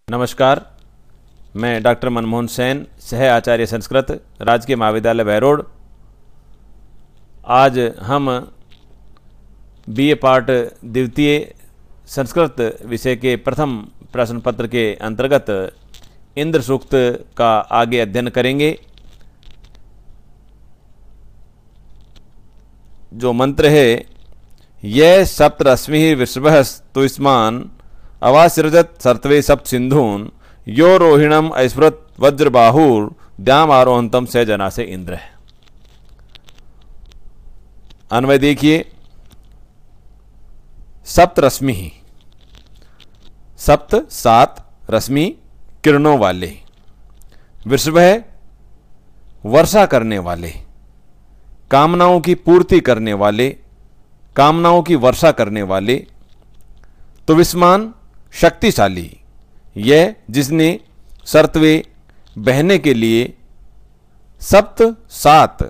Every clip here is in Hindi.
नमस्कार, मैं डॉक्टर मनमोहन सेन, सह आचार्य संस्कृत, राजकीय महाविद्यालय बहरोड। आज हम बीए पार्ट द्वितीय संस्कृत विषय के प्रथम प्रश्न पत्र के अंतर्गत इंद्र सूक्त का आगे अध्ययन करेंगे। जो मंत्र है, यह सप्तरश्मि वृषभः स्तुष्मान अवासृजत सर्तवे सप्त सिंधून यो रोहिणम ऐस्फुरत वज्रबाहुर द्याम आरोहंतम स जना से इंद्र है। अन्वय देखिए। सप्त रश्मि, सप्त सात रश्मि किरणों वाले, वृषभ है वर्षा करने वाले, कामनाओं की पूर्ति करने वाले, कामनाओं की वर्षा करने वाले, तुविस्मान शक्तिशाली, यह जिसने सर्तवे बहने के लिए सप्त सात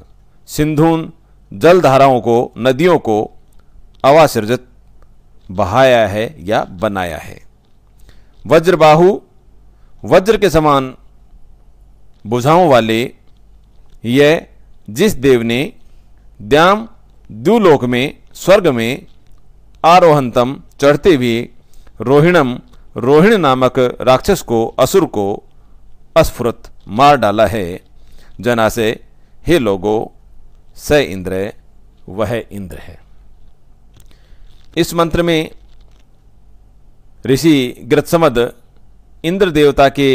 सिंधून जलधाराओं को, नदियों को अवासृजत बहाया है या बनाया है। वज्रबाहु, वज्र के समान भुजाओं वाले, यह जिस देव ने द्याम द्युलोक में, स्वर्ग में आरोहंतम चढ़ते हुए रोहिणम, रोहिण नामक राक्षस को, असुर को अस्फुरत मार डाला है। जना से हे लोगो स इंद्र, वह इंद्र है। इस मंत्र में ऋषि गृत्समद इंद्र देवता के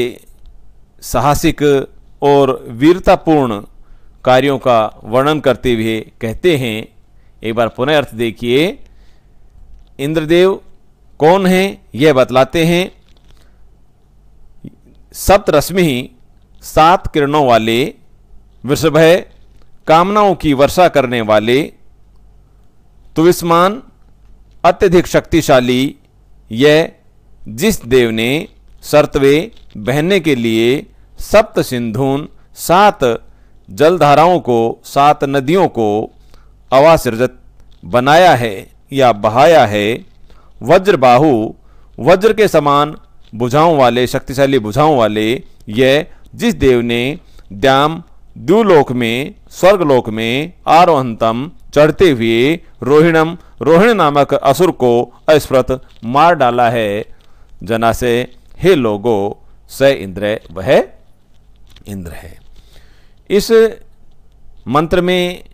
साहसिक और वीरतापूर्ण कार्यों का वर्णन करते हुए कहते हैं, एक बार पुनः अर्थ देखिए। इंद्रदेव कौन है यह बतलाते हैं। सप्त रश्मि, सात किरणों वाले, वृषभ है कामनाओं की वर्षा करने वाले, तुविस्मान अत्यधिक शक्तिशाली, यह जिस देव ने सर्तवे बहने के लिए सप्त सिंधून, सात जलधाराओं को, सात नदियों को अवासृजत बनाया है या बहाया है। वज्रबाहु, वज्र के समान भुजाओं वाले, शक्तिशाली भुजाओं वाले, यह जिस देव ने द्याम द्युलोक में, स्वर्गलोक में आरोहंतम चढ़ते हुए रोहिणम, रोहिण नामक असुर को अस्फुरत मार डाला है। जना से हे लोगो स इंद्र, वह इंद्र है। इस मंत्र में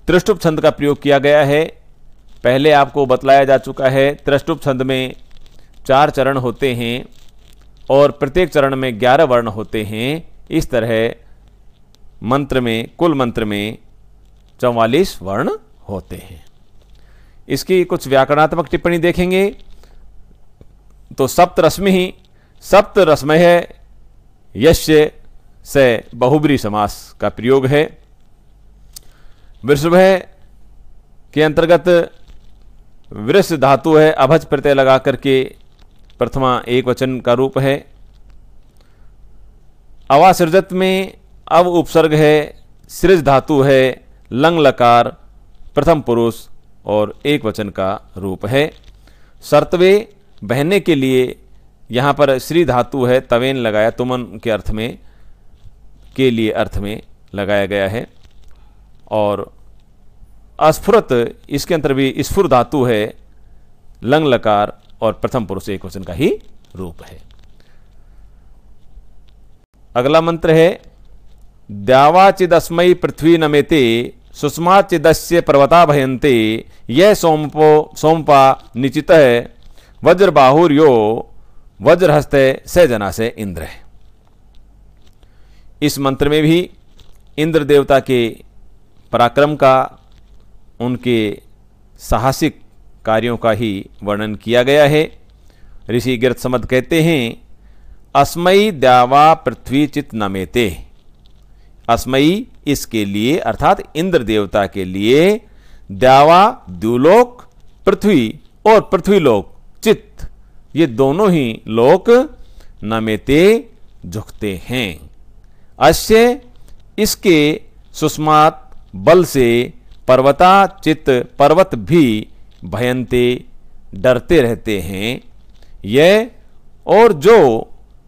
त्रिष्टुप छंद का प्रयोग किया गया है। पहले आपको बतलाया जा चुका है, त्रिष्टुप छंद में 4 चरण होते हैं और प्रत्येक चरण में 11 वर्ण होते हैं। इस तरह मंत्र में, कुल मंत्र में 44 वर्ण होते हैं। इसकी कुछ व्याकरणात्मक टिप्पणी देखेंगे तो सप्त रश्मि, सप्त रश्मि है यस्य से बहुब्री समास का प्रयोग है। वृषभ के अंतर्गत वृष धातु है, अभज प्रत्यय लगा करके प्रथमा एक वचन का रूप है। अवासृजत में अव उपसर्ग है, सृज धातु है, लंग लकार प्रथम पुरुष और एक वचन का रूप है। सर्तवे बहने के लिए यहाँ पर श्री धातु है, तवेन लगाया, तुमन के अर्थ में, के लिए अर्थ में लगाया गया है। और अस्फुरत, इसके अंतर भी स्फुर धातु है, लंग लकार और प्रथम पुरुष एक वचन का ही रूप है। अगला मंत्र है द्यावाचिदस्मै पृथ्वी नमेते सुषमाचिदस्य पर्वता भयन्ते यह सोमपा निचितः वज्रबाहुर्यो वज्रहस्ते स जना से इंद्र है। इस मंत्र में भी इंद्र देवता के पराक्रम का, उनके साहसिक कार्यों का ही वर्णन किया गया है। ऋषि गृत्समद कहते हैं, अस्मयी द्यावा पृथ्वी चित नमेते। अस्मयी इसके लिए, अर्थात इंद्र देवता के लिए, द्यावा द्युलोक, पृथ्वी और पृथ्वीलोक चित, ये दोनों ही लोक नमेते झुकते हैं। अश्य इसके सुषमात बल से, पर्वता चित पर्वत भी भयंते डरते रहते हैं। यह और जो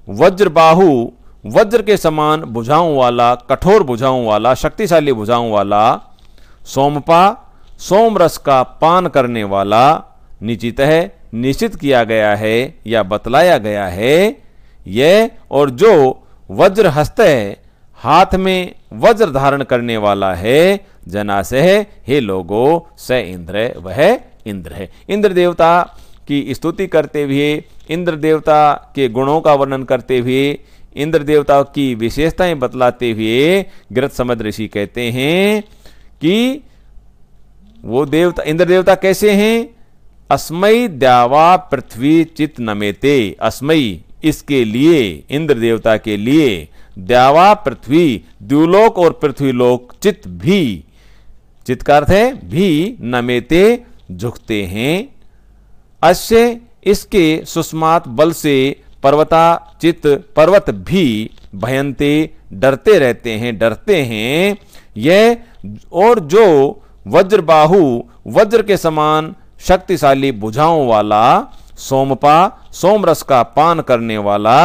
वज्रबाहु, वज्र के समान भुजाओं वाला, कठोर भुजाओं वाला, शक्तिशाली भुजाओं वाला, सोमपा, सोमरस का पान करने वाला, निश्चितः निश्चित किया गया है या बतलाया गया है। यह और जो वज्र हस्त है, हाथ में वज्र धारण करने वाला है, जनासह, हे लोगो, स इंद्र, वह इंद्र है। इंद्र देवता की स्तुति करते हुए, इंद्र देवता के गुणों का वर्णन करते हुए, इंद्र देवता की विशेषताएं बतलाते हुए गृत्समद ऋषि कहते हैं कि वो देवता, इंद्र देवता कैसे हैं? अस्मयी द्यावा पृथ्वी चित नमेते। अस्मयी, इसके लिए, इंद्र देवता के लिए, द्यावा पृथ्वी, द्युलोक और पृथ्वीलोक, चित भी, चित का अर्थ है भी, नमेते, झुकते हैं। अश्य, इसके सुस्मात बल से, पर्वता चित, पर्वत भी, भयंते, डरते रहते हैं, डरते हैं। यह और जो वज्रबाहु, वज्र के समान शक्तिशाली भुजाओं वाला, सोमपा, सोमरस का पान करने वाला,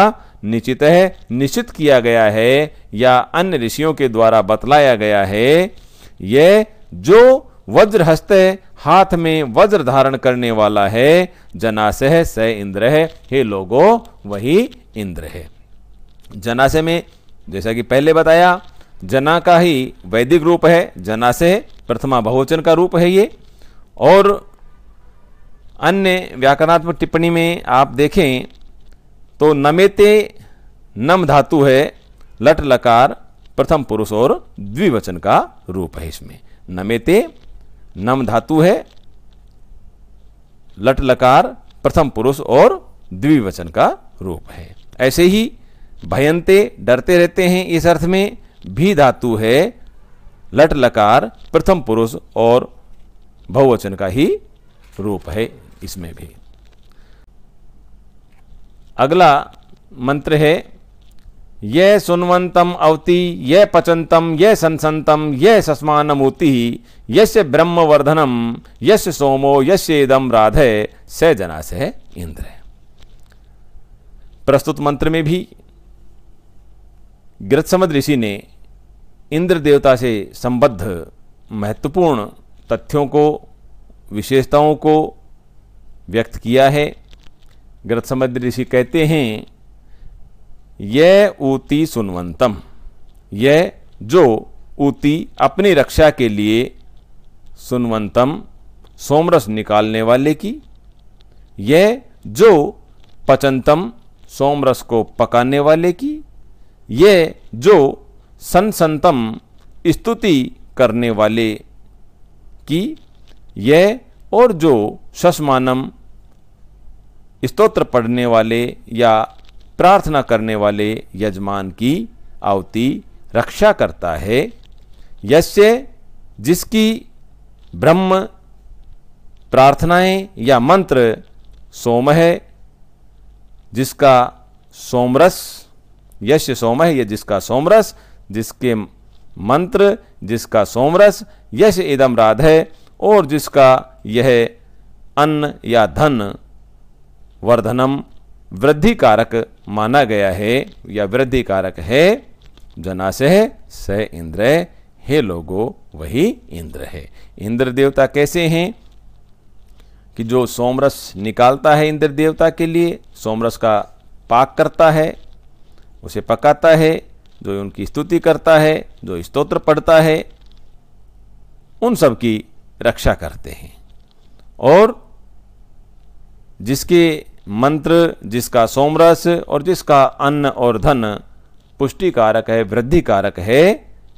निश्चित है, निश्चित किया गया है या अन्य ऋषियों के द्वारा बतलाया गया है। यह जो वज्रहस्त, हाथ में वज्र धारण करने वाला है, जनासह, स इंद्र है, हे लोगो, वही इंद्र है। जनासह में जैसा कि पहले बताया, जना का ही वैदिक रूप है, जनासह प्रथमा बहुवचन का रूप है ये। और अन्य व्याकरणात्मक टिप्पणी में आप देखें तो नमेते नम धातु है, लट लकार प्रथम पुरुष और द्विवचन का रूप है। इसमें नमेते नम धातु है, लट लकार प्रथम पुरुष और द्विवचन का रूप है। ऐसे ही भयंते, डरते रहते हैं, इस अर्थ में भी धातु है, लट लकार प्रथम पुरुष और बहुवचन का ही रूप है इसमें भी। अगला मंत्र है, ये सुन्वंतम अवति, ये पचंतम, ये संसंतम, ये सस्मानमूति, यस्य ब्रह्मवर्धनम, यस्य सोमो, यस्य इदम राधे, स जनासह इंद्र। प्रस्तुत मंत्र में भी गृत्समद ऋषि ने इंद्र देवता से संबद्ध महत्वपूर्ण तथ्यों को, विशेषताओं को व्यक्त किया है। गृत्समद ऋषि कहते हैं, यह ऊति सुनवंतम, यह जो ऊति अपनी रक्षा के लिए, सुनवंतम सोमरस निकालने वाले की, यह जो पचंतम सोमरस को पकाने वाले की, यह जो संसंतम स्तुति करने वाले की, यह और जो शस्मानम स्तोत्र पढ़ने वाले या प्रार्थना करने वाले यजमान की आहुति रक्षा करता है। यस्य, जिसकी ब्रह्म प्रार्थनाएं या मंत्र सोम है, जिसका सोमरस, यस्य सोम है, यह जिसका सोमरस, जिसके मंत्र, जिसका सोमरस, यश इदम राध है, और जिसका यह अन्न या धन वर्धनम वृद्धि कारक माना गया है या वृद्धि कारक है, जनासह स इंद्र, हे लोगो, वही इंद्र है। इंद्र देवता कैसे हैं कि जो सोमरस निकालता है इंद्र देवता के लिए, सोमरस का पाक करता है, उसे पकाता है, जो उनकी स्तुति करता है, जो स्तोत्र पढ़ता है, उन सब की रक्षा करते हैं। और जिसके मंत्र, जिसका सोमरस और जिसका अन्न और धन पुष्टि कारक है, वृद्धि कारक है,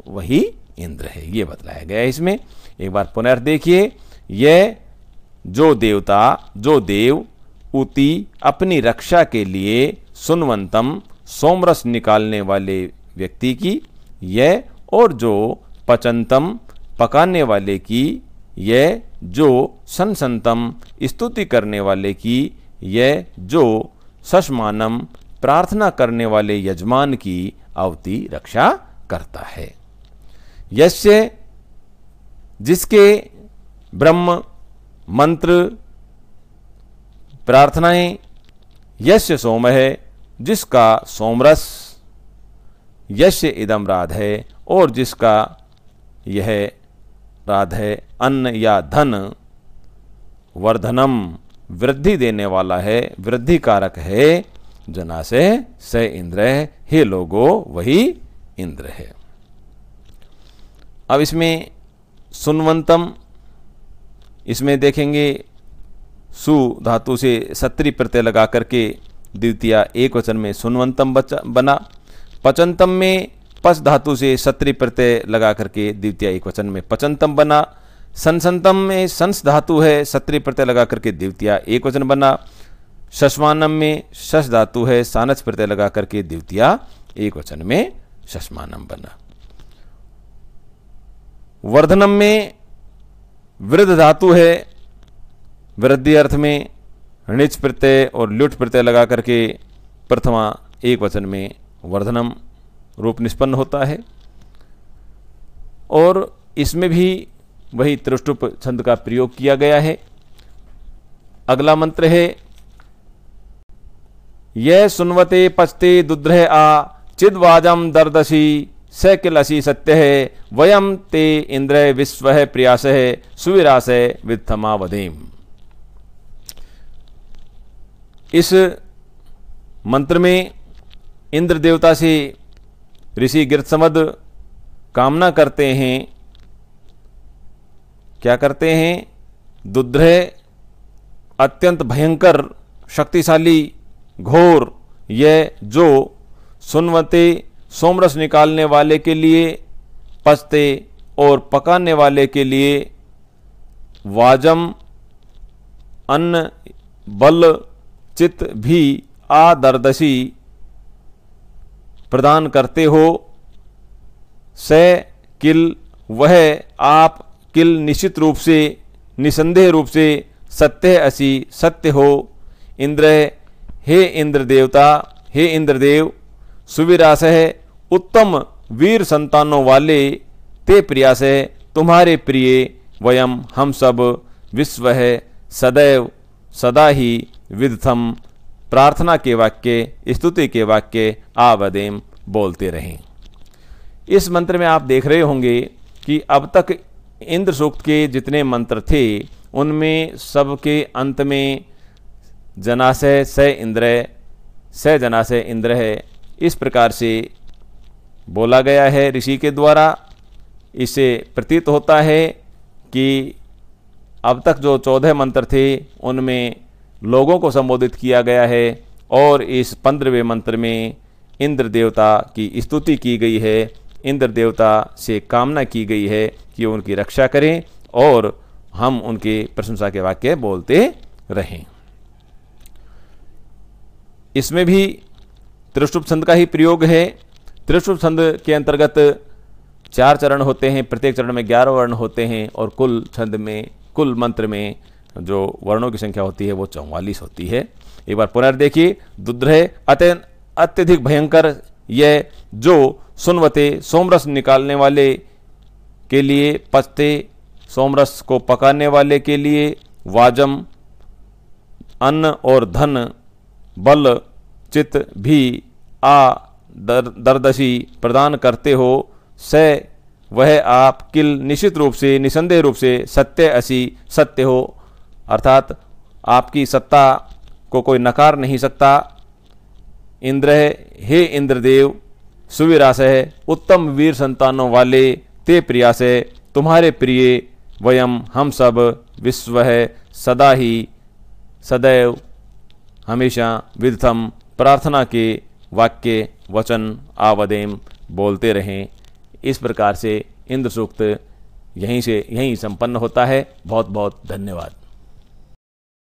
वही इंद्र है, ये बतलाया गया है इसमें। एक बार पुनः देखिए, यह जो देवता, जो देव ऊति अपनी रक्षा के लिए सुनवंतम सोमरस निकालने वाले व्यक्ति की, यह और जो पचंतम पकाने वाले की, यह जो संसंतम स्तुति करने वाले की, यह जो सस्मानम प्रार्थना करने वाले यजमान की आहुति रक्षा करता है। यस्य, जिसके ब्रह्म मंत्र प्रार्थनाएं, यस्य सोम है, जिसका सोमरस यस्य इदम राध है, और जिसका यह राध है अन्न या धन, वर्धनम वृद्धि देने वाला है, वृद्धि कारक है, जनासह स इंद्र, हे लोगो वही इंद्र है। अब इसमें सुनवंतम, इसमें देखेंगे सु धातु से सत्री प्रत्यय लगा करके द्वितीय एक वचन में सुनवंतम बना। पचंतम में पस धातु से सत्री प्रत्यय लगा करके द्वितीय एक वचन में पचंतम बना। संसंतम में संस धातु है, सत्री प्रत्यय लगा करके द्वितीय एक वचन बना। शश्मानम में शश धातु है, सानच प्रत्यय लगा करके द्वितीय एक वचन में शश्मानम बना। वर्धनम में वृद्ध धातु है, वृद्धि अर्थ में णिच प्रत्यय और ल्युट प्रत्यय लगा करके प्रथमा एक वचन में वर्धनम रूप निष्पन्न होता है। और इसमें भी वही त्रिष्टुप छंद का प्रयोग किया गया है। अगला मंत्र है यह सुनवते पचते दुद्रह आ चिद्वाजम दर्दसी स किलसी सत्य है वयम ते इंद्र विश्व प्रियास सुविरास वित्थमा वधेम। इस मंत्र में इंद्र देवता से ऋषि गिरसमद कामना करते हैं, क्या करते हैं, दुद्रह अत्यंत भयंकर शक्तिशाली घोर यह जो सुनवते सोमरस निकालने वाले के लिए, पचते और पकाने वाले के लिए, वाजम अन्न बल चित्त भी आदर्दशी प्रदान करते हो, स किल वह आप, किल निश्चित रूप से निसंदेह रूप से, सत्य असी सत्य हो, इंद्र हे इंद्र देवता, हे इंद्रदेव, सुविरास है उत्तम वीर संतानों वाले, ते प्रियास है तुम्हारे प्रिय, वयम हम सब, विश्व है सदैव सदा ही, विदथम प्रार्थना के वाक्य, स्तुति के वाक्य, आवदेम बोलते रहें। इस मंत्र में आप देख रहे होंगे कि अब तक इंद्र सूक्त के जितने मंत्र थे उनमें सबके अंत में जनासय स इंद्र, स जनासय इंद्र है, इस प्रकार से बोला गया है ऋषि के द्वारा। इससे प्रतीत होता है कि अब तक जो 14 मंत्र थे उनमें लोगों को संबोधित किया गया है और इस 15वें मंत्र में इंद्र देवता की स्तुति की गई है, इंद्र देवता से कामना की गई है कि उनकी रक्षा करें और हम उनके प्रशंसा के वाक्य बोलते रहें। इसमें भी त्रिष्टुप छंद का ही प्रयोग है। त्रिष्टुप छंद के अंतर्गत 4 चरण होते हैं, प्रत्येक चरण में 11 वर्ण होते हैं और कुल छंद में, कुल मंत्र में जो वर्णों की संख्या होती है वो 44 होती है। एक बार पुनः देखिए, दुद्रह अत्यधिक भयंकर यह जो सुनवते सोमरस निकालने वाले के लिए, पचते सोमरस को पकाने वाले के लिए, वाजम अन्न और धन बल चित्त भी दर्दशी प्रदान करते हो, स वह आप किल निश्चित रूप से निसंदेह रूप से, सत्य असी सत्य हो, अर्थात आपकी सत्ता को कोई नकार नहीं सकता। इंद्र हे इंद्रदेव, सुविरास है उत्तम वीर संतानों वाले, ते प्रियास है तुम्हारे प्रिय, वयम हम सब, विश्व है सदा ही सदैव हमेशा, विदथम प्रार्थना के वाक्य वचन आवदेम बोलते रहें। इस प्रकार से इंद्र सूक्त यहीं संपन्न होता है। बहुत बहुत धन्यवाद।